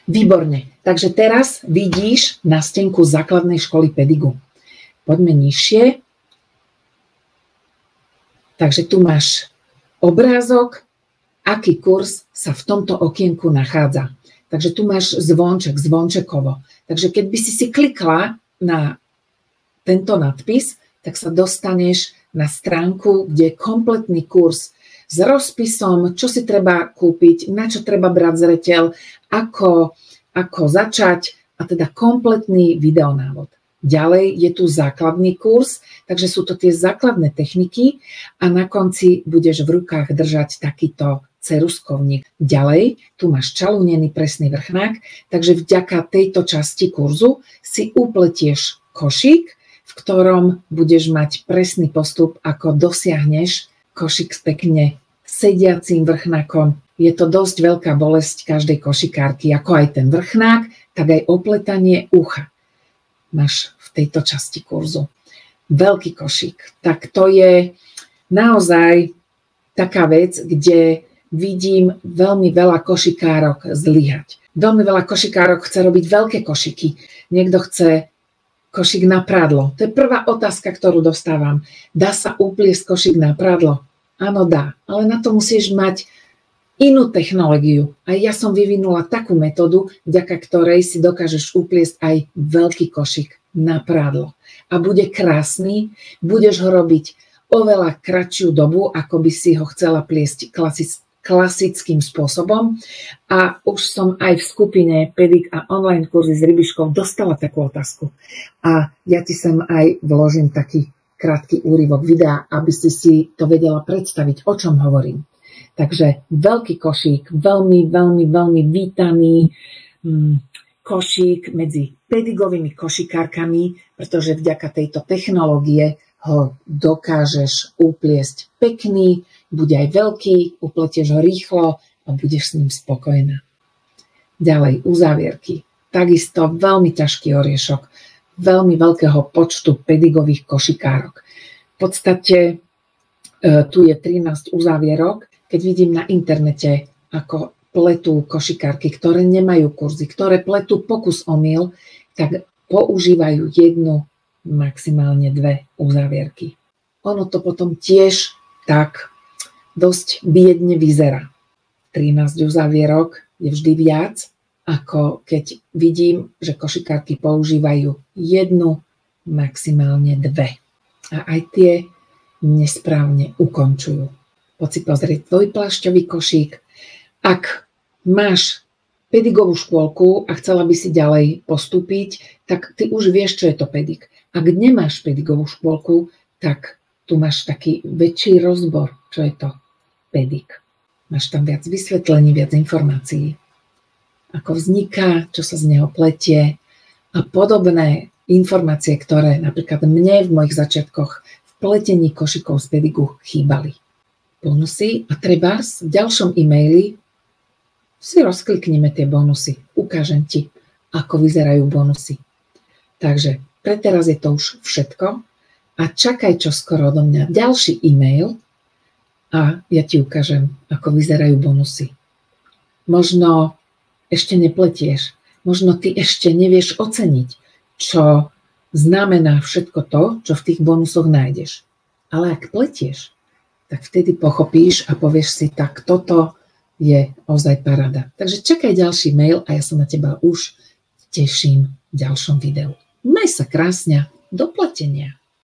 Výborne. Takže teraz vidíš na stenku základnej školy Pedigu. Poďme nižšie. Takže tu máš obrázok, aký kurz sa v tomto okienku nachádza. Takže tu máš zvonček, zvončekovo. Takže keď by si klikla na tento nadpis, tak sa dostaneš na stránku, kde je kompletný kurz s rozpisom, čo si treba kúpiť, na čo treba brať zreteľ, ako začať a teda kompletný videonávod. Ďalej je tu základný kurz, takže sú to tie základné techniky a na konci budeš v rukách držať takýto ceruskovník. Ďalej tu máš čalúnený presný vrchnák, takže vďaka tejto časti kurzu si upletieš košík, v ktorom budeš mať presný postup, ako dosiahneš košík s pekne sediacím vrchnákom. Je to dosť veľká bolesť každej košikárky, ako aj ten vrchnák, tak aj opletanie ucha. Máš v tejto časti kurzu. Veľký košík. Tak to je naozaj taká vec, kde vidím veľmi veľa košikárok zlyhať. Veľmi veľa košikárok chce robiť veľké košiky. Niekto chce košík na prádlo. To je prvá otázka, ktorú dostávam. Dá sa upliesť košík na prádlo? Áno, dá. Ale na to musíš mať inú technológiu. A ja som vyvinula takú metódu, vďaka ktorej si dokážeš upliesť aj veľký košík na prádlo. A bude krásny, budeš ho robiť oveľa kratšiu dobu, ako by si ho chcela pliesť klasickým spôsobom. A už som aj v skupine Pedik a online kurzy s Rybiškou dostala takú otázku. A ja ti sem aj vložím taký krátky úryvok videa, aby si to vedela predstaviť, o čom hovorím. Takže veľký košík, veľmi, veľmi, veľmi vítaný košík medzi pedigovými košikárkami, pretože vďaka tejto technológie ho dokážeš upliesť pekný, bude aj veľký, upletieš ho rýchlo a budeš s ním spokojná. Ďalej, uzávierky. Takisto veľmi ťažký oriešok, veľmi veľkého počtu pedigových košikárok. V podstate tu je 13 uzávierok. Keď vidím na internete, ako pletú košikárky, ktoré nemajú kurzy, ktoré pletú pokus omyl, tak používajú jednu, maximálne dve uzávierky. Ono to potom tiež tak dosť biedne vyzerá. 13 uzávierok je vždy viac, ako keď vidím, že košikárky používajú jednu, maximálne dve. A aj tie nesprávne ukončujú. Poď si pozrieť tvoj plášťový košík. Ak máš pedigovú škôlku a chcela by si ďalej postúpiť, tak ty už vieš, čo je to pedik. Ak nemáš pedigovú škôlku, tak tu máš taký väčší rozbor, čo je to pedik. Máš tam viac vysvetlení, viac informácií. Ako vzniká, čo sa z neho pletie a podobné informácie, ktoré napríklad mne v mojich začiatkoch v pletení košikov z pedigu chýbali. Bonusy a trebárs v ďalšom e-maili si rozklikneme tie bonusy. Ukážem ti, ako vyzerajú bonusy. Takže pre teraz je to už všetko a čakaj čoskoro odo mňa ďalší e-mail a ja ti ukážem, ako vyzerajú bonusy. Možno ešte nepletieš, možno ty ešte nevieš oceniť, čo znamená všetko to, čo v tých bonusoch nájdeš. Ale ak pletieš, tak vtedy pochopíš a povieš si, tak toto je ozaj paráda. Takže čakaj ďalší mail a ja sa na teba už teším v ďalšom videu. Maj sa krásne, do platenia.